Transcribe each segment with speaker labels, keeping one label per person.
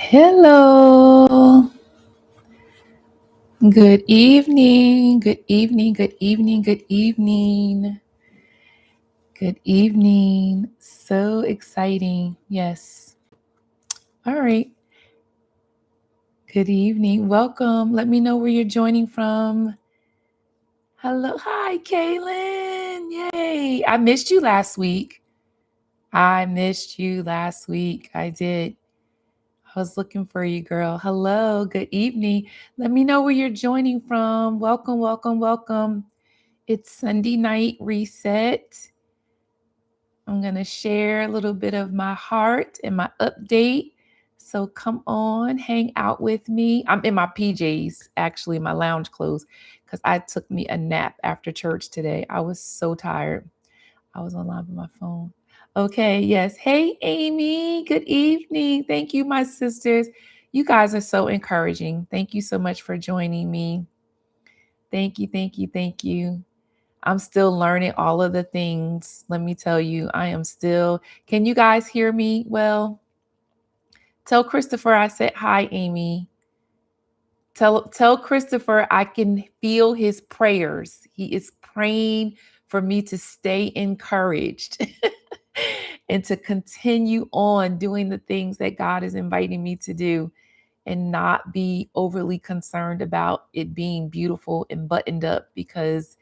Speaker 1: Hello. Good evening. Good evening. Good evening. Good evening. Good evening. So exciting. Yes. All right. Good evening. Welcome. Let me know where you're joining from. Hello. Hi, Kaylin. Yay. I missed you last week. I did. I was looking for you, girl. Hello. Good evening. Let me know where you're joining from. Welcome, welcome, welcome. It's Sunday night reset. I'm going to share a little bit of my heart and my update. So come on, hang out with me. I'm in my PJs, actually, my lounge clothes, because I took me a nap after church today. I was so tired. I was online with my phone. Okay, yes. Hey, Amy. Good evening. Thank you, my sisters. You guys are so encouraging. Thank you so much for joining me. Thank you, thank you, thank you. I'm still learning all of the things. Let me tell you, I am still. Can you guys hear me well? Tell Christopher I said hi, Amy. Tell Christopher I can feel his prayers. He is praying for me to stay encouraged and to continue on doing the things that God is inviting me to do and not be overly concerned about it being beautiful and buttoned up because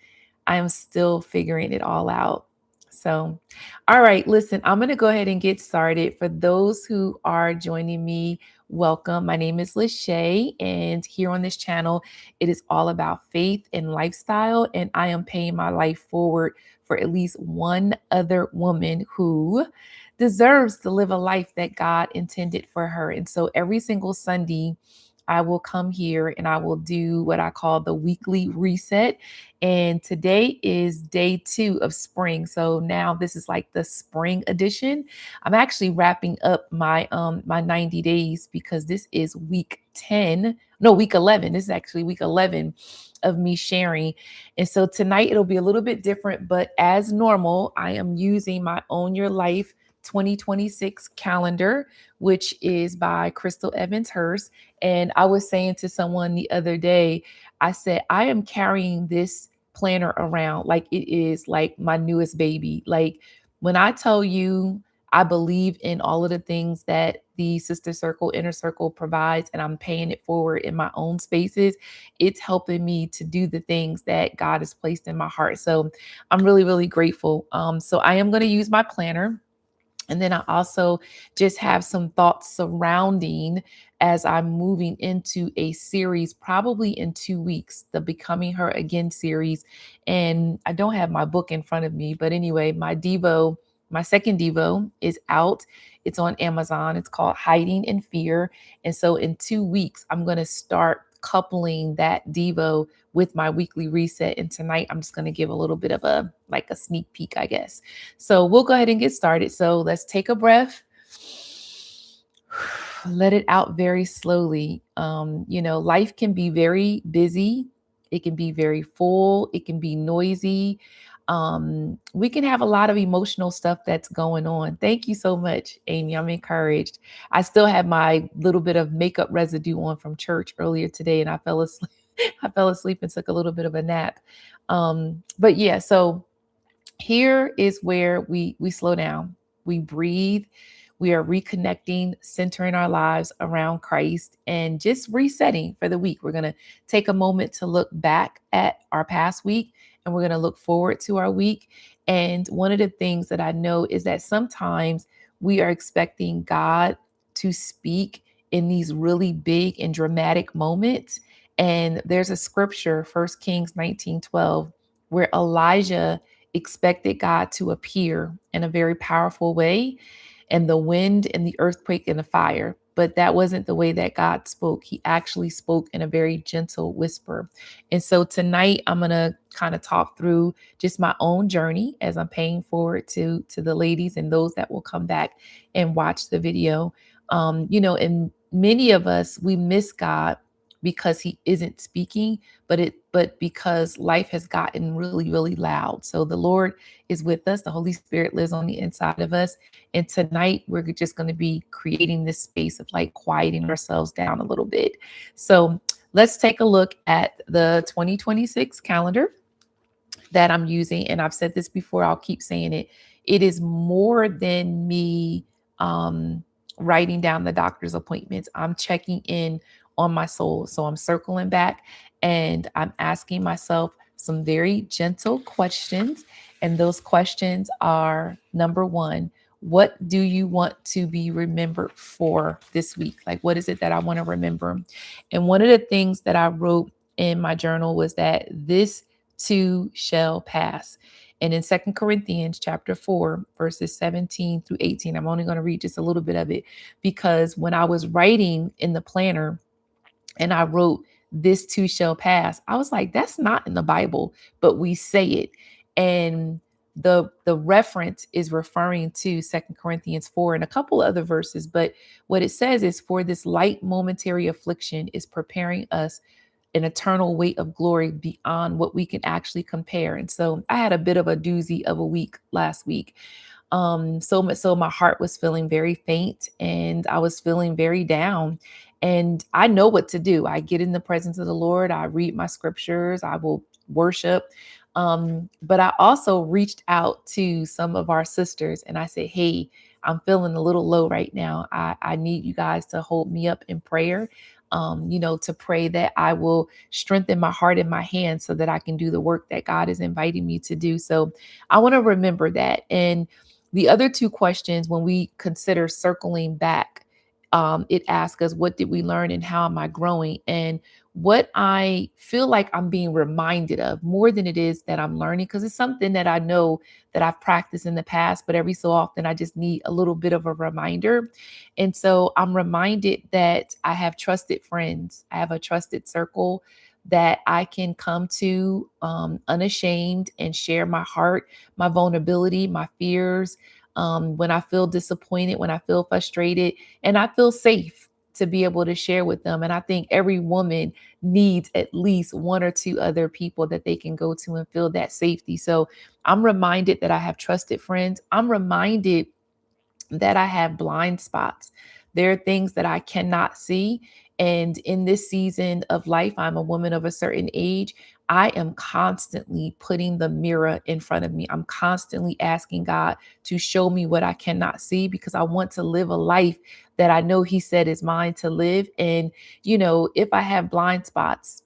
Speaker 1: I am still figuring it all out. So, all right, listen, I'm going to go ahead and get started. For those who are joining me, welcome. My name is Lachey, and here on this channel, it is all about faith and lifestyle. And I am paying my life forward for at least one other woman who deserves to live a life that God intended for her. And so every single Sunday, I will come here and I will do what I call the weekly reset. And today is day 2 of spring. So now this is like the spring edition. I'm actually wrapping up my 90 days because this is week 10. No, week 11. This is actually week 11 of me sharing. And so tonight it'll be a little bit different, but as normal, I am using my Own Your Life 2026 calendar, which is by Crystal Evans Hurst. And I was saying to someone the other day, I said, I am carrying this planner around like it is like my newest baby. Like when I tell you, I believe in all of the things that the Sister Circle, Inner Circle provides, and I'm paying it forward in my own spaces. It's helping me to do the things that God has placed in my heart. So I'm really, really grateful. So I am going to use my planner. And then I also just have some thoughts surrounding as I'm moving into a series, probably in 2 weeks, the Becoming Her Again series. And I don't have my book in front of me, but anyway, my second Devo is out. It's on Amazon. It's called Hiding in Fear. And so in 2 weeks, I'm going to start coupling that Devo with my weekly reset. And tonight, I'm just going to give a little bit of a sneak peek, I guess. So we'll go ahead and get started. So let's take a breath. Let it out very slowly. Life can be very busy. It can be very full. It can be noisy. We can have a lot of emotional stuff that's going on. Thank you so much, Amy. I'm encouraged. I still have my little bit of makeup residue on from church earlier today, and I fell asleep. I fell asleep and took a little bit of a nap. But yeah, so here is where we slow down. We breathe. We are reconnecting, centering our lives around Christ, and just resetting for the week. We're going to take a moment to look back at our past week, and we're going to look forward to our week. And one of the things that I know is that sometimes we are expecting God to speak in these really big and dramatic moments. And there's a scripture, 1 Kings 19:12, where Elijah expected God to appear in a very powerful way, and the wind and the earthquake and the fire. But that wasn't the way that God spoke. He actually spoke in a very gentle whisper. And so tonight I'm going to kind of talk through just my own journey as I'm paying forward to the ladies and those that will come back and watch the video. And many of us, we miss God because he isn't speaking, but because life has gotten really, really loud. So the Lord is with us. The Holy Spirit lives on the inside of us. And tonight we're just going to be creating this space of like quieting ourselves down a little bit. So let's take a look at the 2026 calendar that I'm using. And I've said this before, I'll keep saying it. It is more than me um, writing down the doctor's appointments. I'm checking in on my soul. So I'm circling back and I'm asking myself some very gentle questions. And those questions are: number one, what do you want to be remembered for this week? Like, what is it that I want to remember? And one of the things that I wrote in my journal was that this too shall pass. And in Second Corinthians chapter 4, verses 17 through 18, I'm only going to read just a little bit of it because when I was writing in the planner and I wrote, this too shall pass, I was like, that's not in the Bible, but we say it. And the reference is referring to Second Corinthians 4 and a couple other verses. But what it says is, for this light momentary affliction is preparing us an eternal weight of glory beyond what we can actually compare. And so I had a bit of a doozy of a week last week. So much so my heart was feeling very faint and I was feeling very down. And I know what to do. I get in the presence of the Lord, I read my scriptures, I will worship. But I also reached out to some of our sisters and I said, hey, I'm feeling a little low right now. I need you guys to hold me up in prayer. To pray that I will strengthen my heart and my hands so that I can do the work that God is inviting me to do. So I want to remember that. And the other two questions, when we consider circling back, it asks us, what did we learn and how am I growing? And what I feel like I'm being reminded of more than it is that I'm learning, because it's something that I know that I've practiced in the past, but every so often I just need a little bit of a reminder. And so I'm reminded that I have trusted friends, I have a trusted circle that I can come to unashamed and share my heart, my vulnerability, my fears. When I feel disappointed, when I feel frustrated, and I feel safe to be able to share with them. And I think every woman needs at least one or two other people that they can go to and feel that safety. So I'm reminded that I have trusted friends. I'm reminded that I have blind spots. There are things that I cannot see. And in this season of life, I'm a woman of a certain age. I am constantly putting the mirror in front of me. I'm constantly asking God to show me what I cannot see because I want to live a life that I know He said is mine to live. And, if I have blind spots,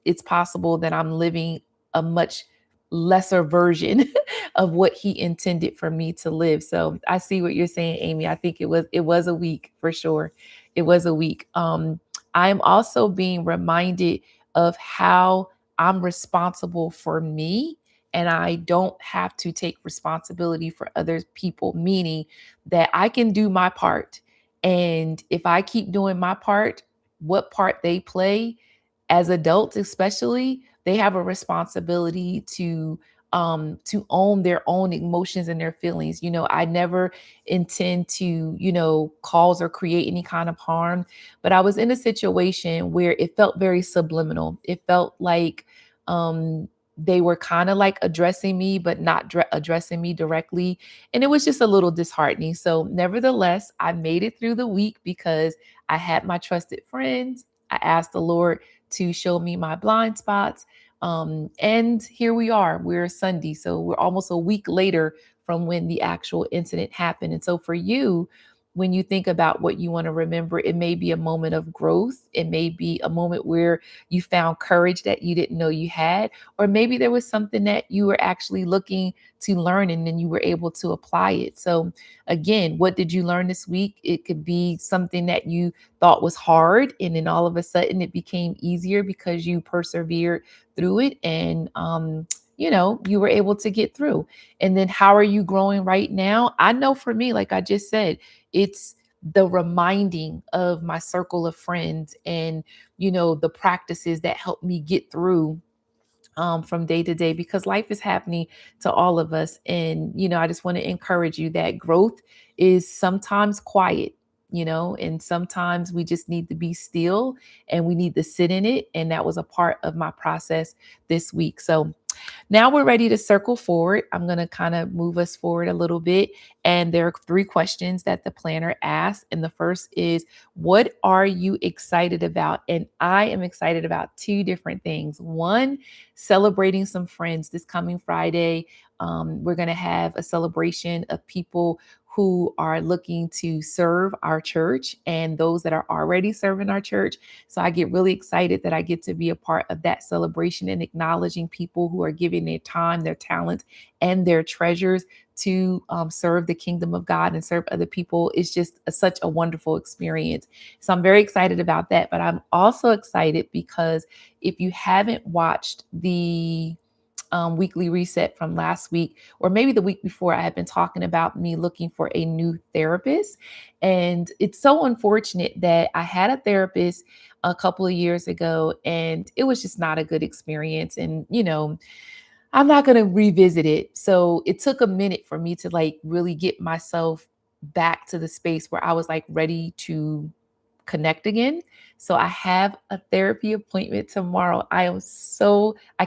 Speaker 1: it's possible that I'm living a much lesser version of what he intended for me to live. So I see what you're saying, Amy. I think it was a week for sure. It was a week. I'm also being reminded of how I'm responsible for me and I don't have to take responsibility for other people, meaning that I can do my part. And if I keep doing my part, what part they play as adults especially, they have a responsibility to own their own emotions and their feelings. I never intend to cause or create any kind of harm, but I was in a situation where it felt very subliminal. It felt like they were kind of like addressing me but not addressing me directly, and it was just a little disheartening. So nevertheless, I made it through the week because I had my trusted friends. I asked the Lord to show me my blind spots. And here we are. We're Sunday. So we're almost a week later from when the actual incident happened. And so for you, when you think about what you want to remember, it may be a moment of growth. It may be a moment where you found courage that you didn't know you had, or maybe there was something that you were actually looking to learn and then you were able to apply it. So again, what did you learn this week? It could be something that you thought was hard and then all of a sudden it became easier because you persevered through it and you were able to get through. And then how are you growing right now? I know for me, like I just said, it's the reminding of my circle of friends and the practices that help me get through from day to day, because life is happening to all of us. And I just want to encourage you that growth is sometimes quiet. and sometimes we just need to be still and we need to sit in it. And that was a part of my process this week. So now we're ready to circle forward. I'm going to kind of move us forward a little bit. And there are three questions that the planner asks. And the first is, what are you excited about? And I am excited about two different things. One, celebrating some friends this coming Friday. We're going to have a celebration of people who are looking to serve our church and those that are already serving our church. So I get really excited that I get to be a part of that celebration and acknowledging people who are giving their time, their talents, and their treasures to serve the kingdom of God and serve other people. It's just such a wonderful experience. So I'm very excited about that. But I'm also excited because if you haven't watched the weekly reset from last week, or maybe the week before, I had been talking about me looking for a new therapist. And it's so unfortunate that I had a therapist a couple of years ago and it was just not a good experience. And, I'm not going to revisit it. So it took a minute for me to like really get myself back to the space where I was like ready to connect again. So I have a therapy appointment tomorrow. I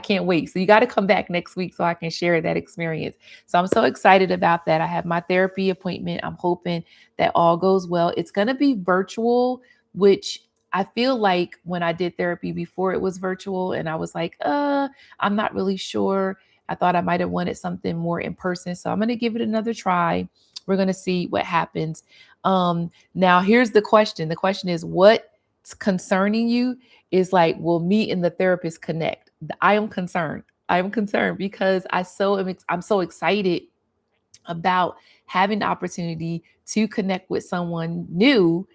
Speaker 1: can't wait. So you got to come back next week so I can share that experience. So I'm so excited about that. I have my therapy appointment. I'm hoping that all goes well. It's going to be virtual, which I feel like when I did therapy before, it was virtual and I was like, I'm not really sure. I thought I might have wanted something more in person. So I'm going to give it another try. We're going to see what happens. Now, here's the question. The question is, what's concerning you is like, will me and the therapist connect? I am concerned. I am concerned because I'm so excited about having the opportunity to connect with someone new,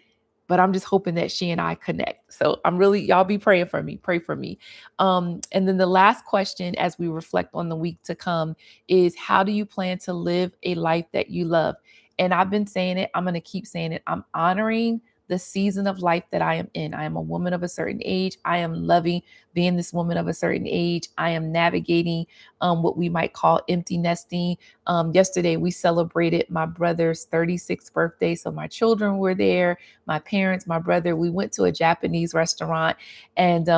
Speaker 1: but I'm just hoping that she and I connect. So y'all be praying for me, pray for me. And then the last question as we reflect on the week to come is, how do you plan to live a life that you love? And I've been saying it, I'm going to keep saying it. I'm honoring the season of life that I am in. I am a woman of a certain age. I am loving being this woman of a certain age. I am navigating what we might call empty nesting. Yesterday, we celebrated my brother's 36th birthday. So my children were there, my parents, my brother. We went to a Japanese restaurant. And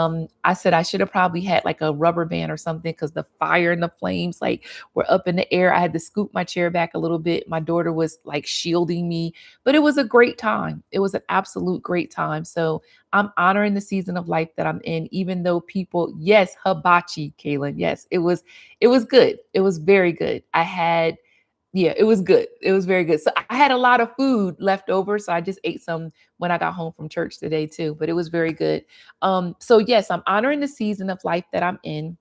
Speaker 1: I said I should have probably had like a rubber band or something because the fire and the flames like were up in the air. I had to scoop my chair back a little bit. My daughter was like shielding me, but it was a great time. It was an absolute great time. So I'm honoring the season of life that I'm in, even though yes, hibachi, Kaylin. Yes, it was good. It was very good. Yeah, it was good. It was very good. So I had a lot of food left over. So I just ate some when I got home from church today too, but it was very good. So yes, I'm honoring the season of life that I'm in.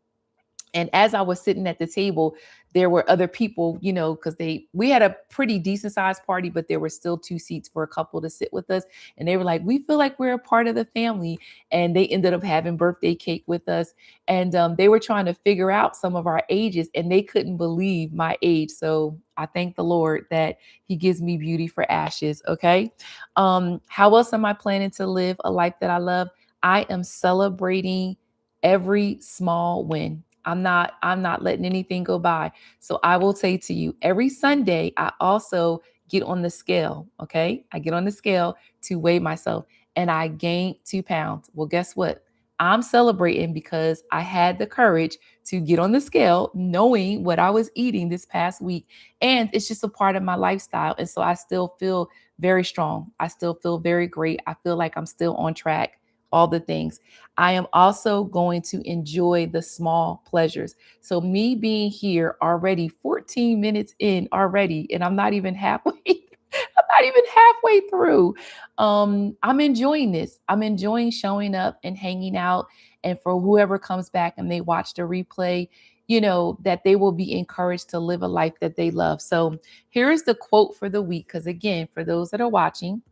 Speaker 1: And as I was sitting at the table, there were other people, because we had a pretty decent sized party, but there were still two seats for a couple to sit with us. And they were like, we feel like we're a part of the family. And they ended up having birthday cake with us. And they were trying to figure out some of our ages and they couldn't believe my age. So I thank the Lord that he gives me beauty for ashes. Okay. How else am I planning to live a life that I love? I am celebrating every small win. I'm not letting anything go by. So I will say to you, every Sunday, I also get on the scale. Okay. I get on the scale to weigh myself and I gained 2 pounds. Well, guess what? I'm celebrating because I had the courage to get on the scale, knowing what I was eating this past week. And it's just a part of my lifestyle. And so I still feel very strong. I still feel very great. I feel like I'm still on track, all the things. I am also going to enjoy the small pleasures. So me being here already 14 minutes in already, and I'm not even halfway, I'm not even halfway through. I'm enjoying this. I'm enjoying showing up and hanging out. And for whoever comes back and they watch the replay, that they will be encouraged to live a life that they love. So here's the quote for the week. Because again, for those that are watching,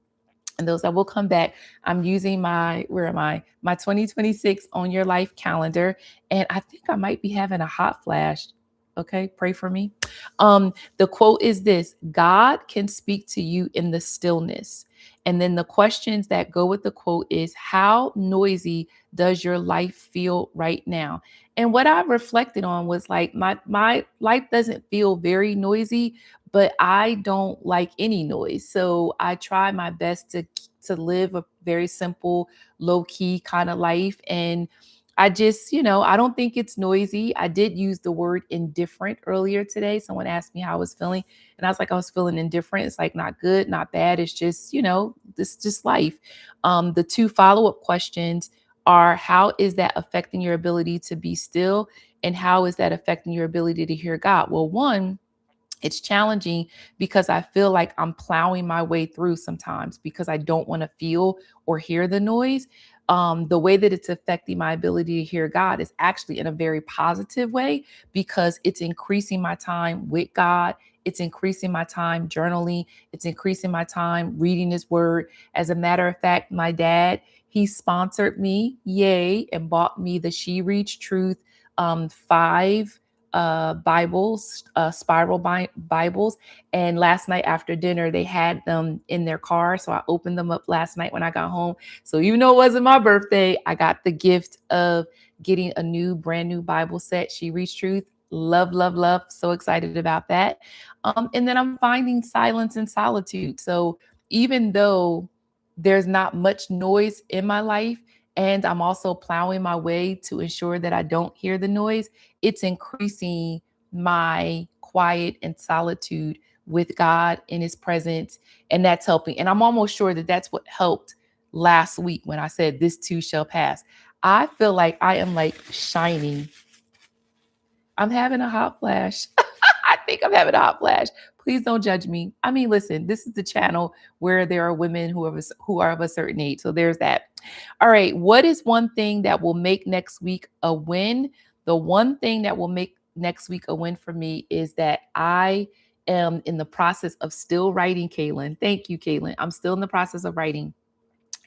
Speaker 1: and those that will come back, I'm using where am I? My 2026 On Your Life calendar. And I think I might be having a hot flash. Okay, pray for me. The quote is this: God can speak to you in the stillness. And then the questions that go with the quote is, how noisy does your life feel right now? And what I reflected on was like my life doesn't feel very noisy, but I don't like any noise. So I try my best to live a very simple, low key kind of life. And I just, I don't think it's noisy. I did use the word indifferent earlier today. Someone asked me how I was feeling, and I was like, I was feeling indifferent. It's like not good, not bad. It's just, this just life. The two follow-up questions are, how is that affecting your ability to be still? And how is that affecting your ability to hear God? Well, one, it's challenging because I feel like I'm plowing my way through sometimes because I don't want to feel or hear the noise. The way that it's affecting my ability to hear God is actually in a very positive way because it's increasing my time with God. It's increasing my time journaling. It's increasing my time reading His Word. As a matter of fact, my dad, he sponsored me, yay, and bought me the She Reads Truth 5 Bibles, Bibles. And last night after dinner, they had them in their car. So I opened them up last night when I got home. So even though it wasn't my birthday, I got the gift of getting a brand new Bible set, She Reads Truth. Love, love, love. So excited about that. And then I'm finding silence and solitude. So even though there's not much noise in my life, and I'm also plowing my way to ensure that I don't hear the noise, it's increasing my quiet and solitude with God in His presence. And that's helping. And I'm almost sure that that's what helped last week when I said, this too shall pass. I feel like I am like shining. I'm having a hot flash. I think I'm having a hot flash. Please don't judge me. I mean, listen, this is the channel where there are women who are of a certain age. So there's that. All right. What is one thing that will make next week a win? The one thing that will make next week a win for me is that I am in the process of still writing, Kaylin. Thank you, Kaylin. I'm still in the process of writing.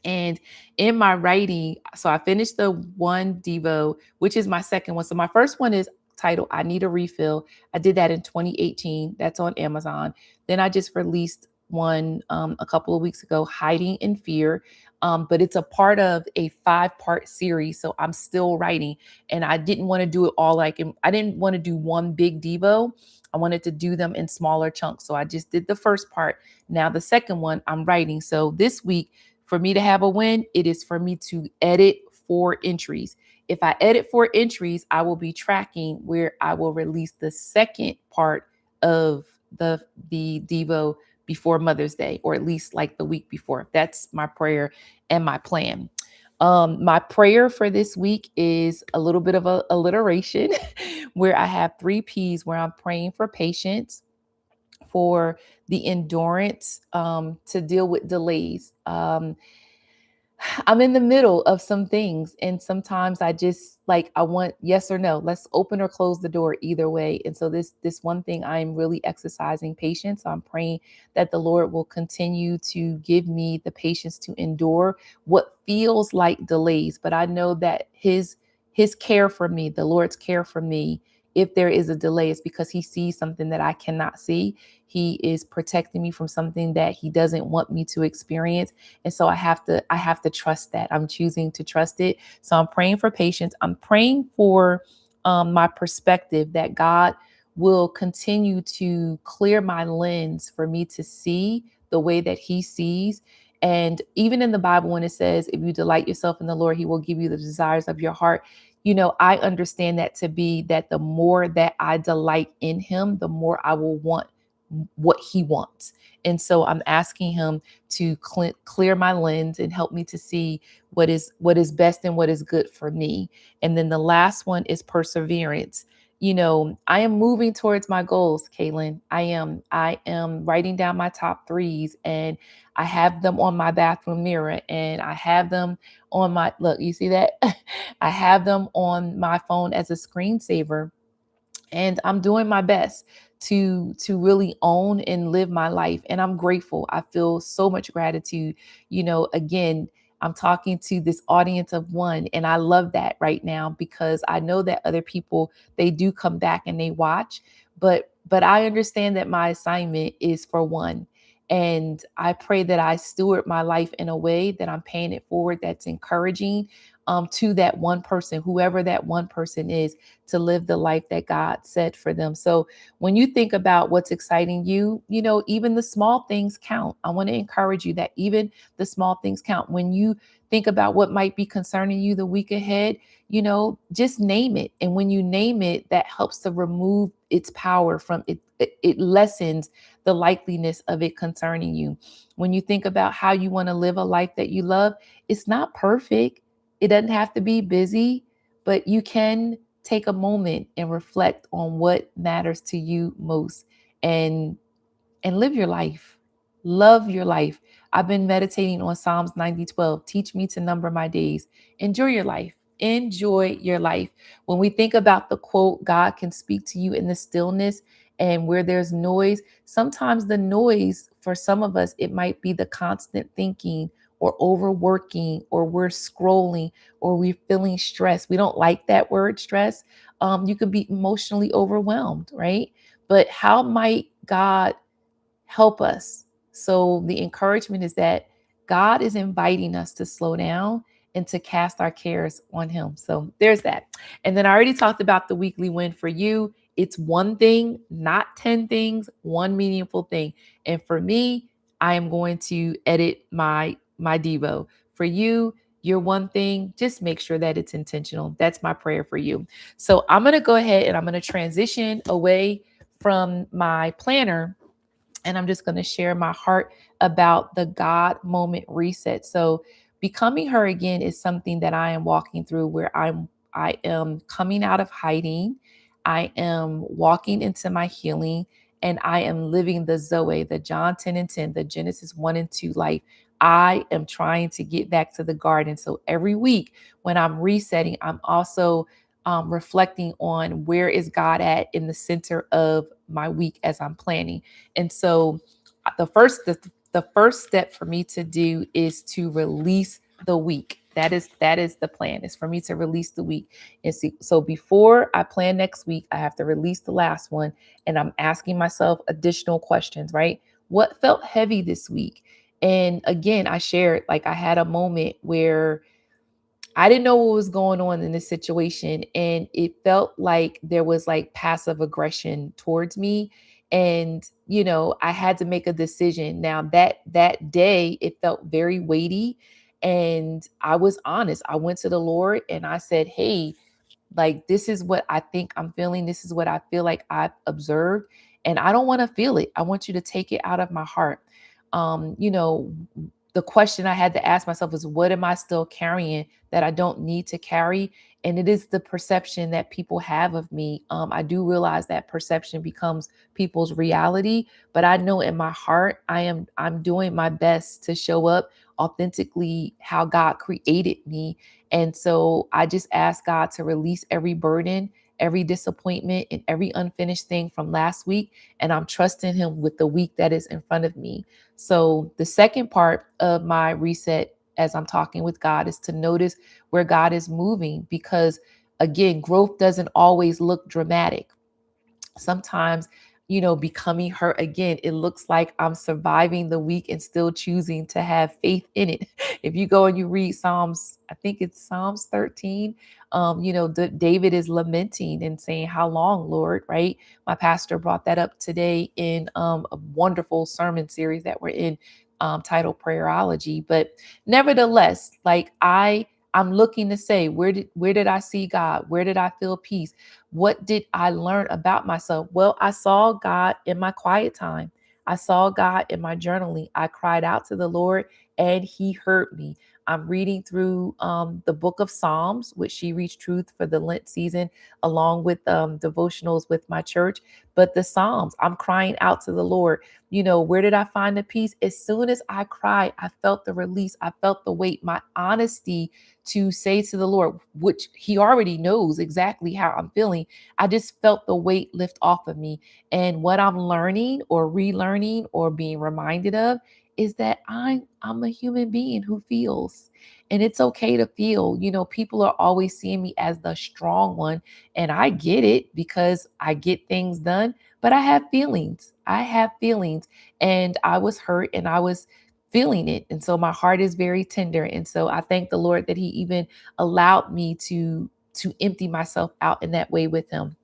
Speaker 1: And in my writing, so I finished the one Devo, which is my second one. So my first one is titled I Need a Refill. I did that in 2018. That's on Amazon. Then I just released one a couple of weeks ago, Hiding in Fear. But it's a part of a 5-part series. So I'm still writing. And I didn't want to do it all I didn't want to do one big Devo. I wanted to do them in smaller chunks. So I just did the first part. Now the second one I'm writing. So this week, for me to have a win, it is for me to edit 4 entries. If I edit 4 entries, I will be tracking where I will release the second part of the Devo before Mother's Day, or at least like the week before. That's my prayer and my plan. My prayer for this week is a little bit of a alliteration where I have 3 P's, where I'm praying for patience, for the endurance to deal with delays. I'm in the middle of some things, and sometimes I just like, I want yes or no. Let's open or close the door either way. And so this one thing, I'm really exercising patience. So I'm praying that the Lord will continue to give me the patience to endure what feels like delays. But I know that his care for me, the Lord's care for me, if there is a delay, is because He sees something that I cannot see. He is protecting me from something that He doesn't want me to experience. And so I have to trust that. I'm choosing to trust it. So I'm praying for patience. I'm praying for my perspective, that God will continue to clear my lens for me to see the way that He sees. And even in the Bible, when it says, if you delight yourself in the Lord, He will give you the desires of your heart. I understand that to be that the more that I delight in Him, the more I will want what He wants. And so I'm asking Him to clear my lens and help me to see what is best and what is good for me. And then the last one is perseverance. I am moving towards my goals, Kaylin. I am writing down my top threes, and I have them on my bathroom mirror, and I have them on look, you see that? I have them on my phone as a screensaver. And I'm doing my best to really own and live my life, and I'm grateful. I feel so much gratitude. Again, I'm talking to this audience of one. And I love that right now because I know that other people, they do come back and they watch. But I understand that my assignment is for one. And I pray that I steward my life in a way that I'm paying it forward, that's encouraging to that one person, whoever that one person is, to live the life that God said for them. So when you think about what's exciting you, even the small things count. I want to encourage you that even the small things count. When you think about what might be concerning you the week ahead, just name it. And when you name it, that helps to remove its power from it. It lessens the likeliness of it concerning you. When you think about how you want to live a life that you love, it's not perfect. It doesn't have to be busy, but you can take a moment and reflect on what matters to you most, and live your life. Love your life. I've been meditating on Psalms 90:12. Teach me to number my days. Enjoy your life. Enjoy your life. When we think about the quote, God can speak to you in the stillness, and where there's noise, sometimes the noise for some of us, it might be the constant thinking or overworking, or we're scrolling, or we're feeling stressed. We don't like that word stress. You could be emotionally overwhelmed, right? But how might God help us? So the encouragement is that God is inviting us to slow down and to cast our cares on him. So there's that. And then I already talked about the weekly win for you. It's one thing, not 10 things, one meaningful thing. And for me, I am going to edit my Devo. For you, your one thing, just make sure that it's intentional. That's my prayer for you. So I'm going to go ahead and I'm going to transition away from my planner, and I'm just going to share my heart about the God moment reset. So becoming her again is something that I am walking through, where I am coming out of hiding. I am walking into my healing, and I am living the Zoe, the John 10 and 10, the Genesis 1 and 2 life. I am trying to get back to the garden. So every week when I'm resetting, I'm also reflecting on where is God at in the center of my week as I'm planning. And so the first step for me to do is to release the week. That is the plan, is for me to release the week. And see, so before I plan next week, I have to release the last one. And I'm asking myself additional questions, right? What felt heavy this week? And again, I shared, like, I had a moment where I didn't know what was going on in this situation. And it felt like there was like passive aggression towards me. And, I had to make a decision. Now that day, it felt very weighty. And I was honest. I went to the Lord and I said, hey, like, this is what I think I'm feeling. This is what I feel like I've observed. And I don't want to feel it. I want you to take it out of my heart. Um, you know, the question I had to ask myself is, what am I still carrying that I don't need to carry? And it is the perception that people have of me. I do realize that perception becomes people's reality, but I know in my heart, I'm doing my best to show up authentically how God created me. And so I just ask God to release every burden, every disappointment, and every unfinished thing from last week. And I'm trusting Him with the week that is in front of me. So the second part of my reset as I'm talking with God is to notice where God is moving, because again, growth doesn't always look dramatic. Sometimes, becoming her again, it looks like I'm surviving the week and still choosing to have faith in it. If you go and you read Psalms, I think it's Psalms 13, David is lamenting and saying, how long, Lord, right? My pastor brought that up today in a wonderful sermon series that we're in, titled Prayerology. But nevertheless, like, I'm looking to say, where did I see God? Where did I feel peace? What did I learn about myself? Well, I saw God in my quiet time. I saw God in my journaling. I cried out to the Lord and He heard me. I'm reading through the book of Psalms, which She Reached Truth for the Lent season, along with devotionals with my church. But the Psalms, I'm crying out to the Lord. Where did I find the peace? As soon as I cried, I felt the release. I felt the weight, my honesty to say to the Lord, which He already knows exactly how I'm feeling. I just felt the weight lift off of me. And what I'm learning or relearning or being reminded of is that I'm a human being who feels. And it's okay to feel. People are always seeing me as the strong one. And I get it because I get things done, but I have feelings. I have feelings. And I was hurt and I was feeling it. And so my heart is very tender. And so I thank the Lord that He even allowed me to empty myself out in that way with Him.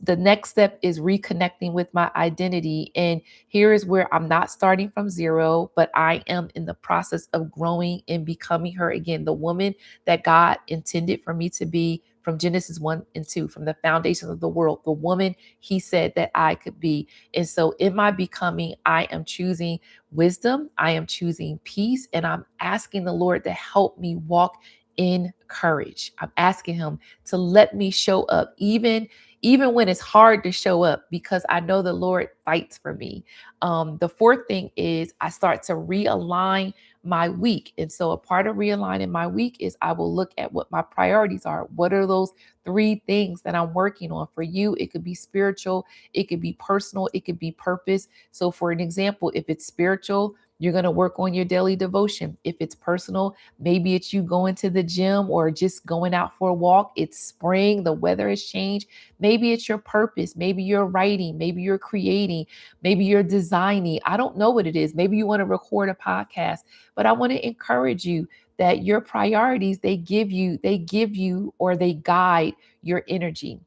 Speaker 1: The next step is reconnecting with my identity. And here is where I'm not starting from zero, but I am in the process of growing and becoming her again, the woman that God intended for me to be from Genesis 1 and 2, from the foundations of the world, the woman He said that I could be. And so in my becoming, I am choosing wisdom, I am choosing peace, and I'm asking the Lord to help me walk in courage. I'm asking Him to let me show up, even when it's hard to show up, because I know the Lord fights for me. The fourth thing is I start to realign my week. And so a part of realigning my week is I will look at what my priorities are. What are those three things that I'm working on? For you, it could be spiritual, it could be personal, it could be purpose. So for an example, if it's spiritual, you're going to work on your daily devotion. If it's personal, maybe it's you going to the gym or just going out for a walk. It's spring, the weather has changed. Maybe it's your purpose. Maybe you're writing. Maybe you're creating. Maybe you're designing. I don't know what it is. Maybe you want to record a podcast, but I want to encourage you that your priorities, they give you or they guide your energy.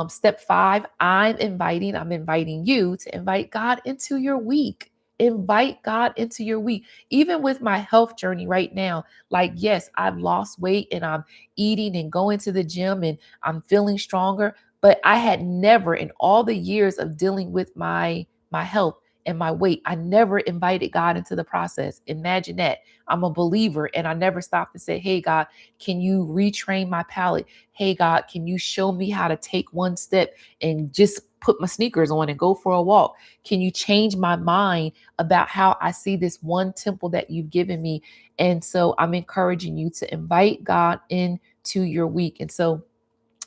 Speaker 1: Step 5, I'm inviting you to invite God into your week. Invite God into your week. Even with my health journey right now, like, yes, I've lost weight and I'm eating and going to the gym and I'm feeling stronger, but I had never in all the years of dealing with my health and my weight, I never invited God into the process. Imagine that. I'm a believer and I never stopped to say, "Hey God, can you retrain my palate? Hey God, can you show me how to take one step and just put my sneakers on and go for a walk? Can you change my mind about how I see this one temple that you've given me?" And so I'm encouraging you to invite God into your week. And so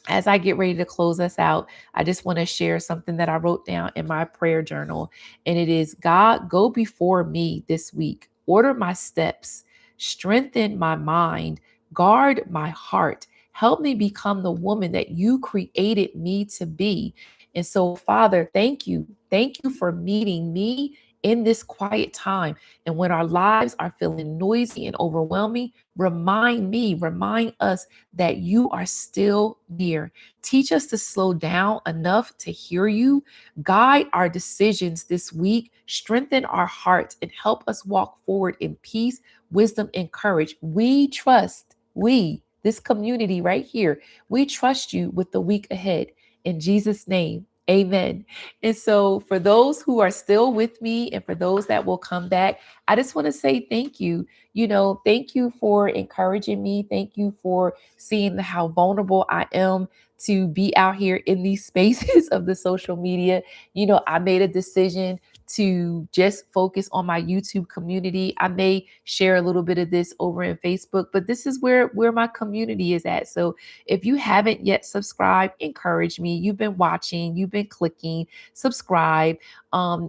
Speaker 1: as I get ready to close us out, I just want to share something that I wrote down in my prayer journal. And it is, God, go before me this week, order my steps, strengthen my mind, guard my heart, help me become the woman that you created me to be. And so, Father, thank you. Thank you for meeting me in this quiet time. And when our lives are feeling noisy and overwhelming, remind us that you are still near. Teach us to slow down enough to hear you. Guide our decisions this week. Strengthen our hearts and help us walk forward in peace, wisdom, and courage. This community right here, we trust you with the week ahead. In Jesus' name, amen. And so, for those who are still with me and for those that will come back, I just want to say thank you. Thank you for encouraging me. Thank you for seeing how vulnerable I am to be out here in these spaces of the social media. I made a decision to just focus on my YouTube community. I may share a little bit of this over in Facebook, but this is where my community is at. So if you haven't yet subscribed, encourage me. You've been watching, you've been clicking, subscribe.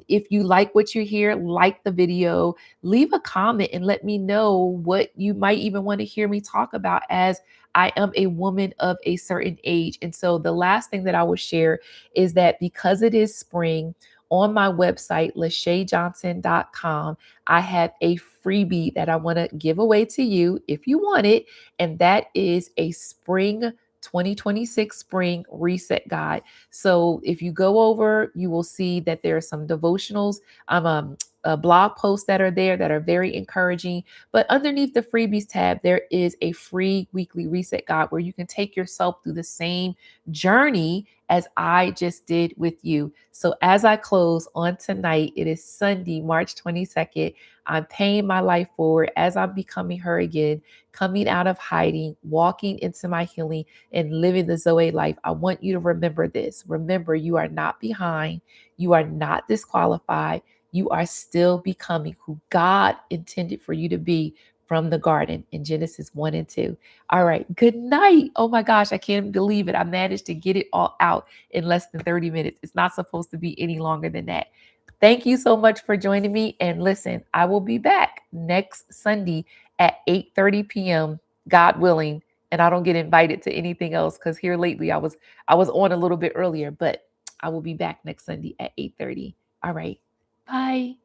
Speaker 1: If you like what you hear, like the video, leave a comment and let me know what you might even want to hear me talk about, as I am a woman of a certain age. And so the last thing that I will share is that because it is spring, on my website, lashayjohnson.com, I have a freebie that I want to give away to you if you want it. And that is a spring 2026 spring reset guide. So if you go over, you will see that there are some devotionals, blog posts that are there that are very encouraging. But underneath the freebies tab, there is a free weekly reset guide where you can take yourself through the same journey as I just did with you. So as I close on tonight, it is Sunday, March 22nd. I'm paying my life forward as I'm becoming her again, coming out of hiding, walking into my healing, and living the Zoe life. I want you to remember this. Remember, you are not behind. You are not disqualified. You are still becoming who God intended for you to be from the garden in Genesis 1 and 2. All right. Good night. Oh my gosh, I can't believe it. I managed to get it all out in less than 30 minutes. It's not supposed to be any longer than that. Thank you so much for joining me. And listen, I will be back next Sunday at 8:30 p.m., God willing. And I don't get invited to anything else because here lately I was on a little bit earlier, but I will be back next Sunday at 8:30. All right. Bye.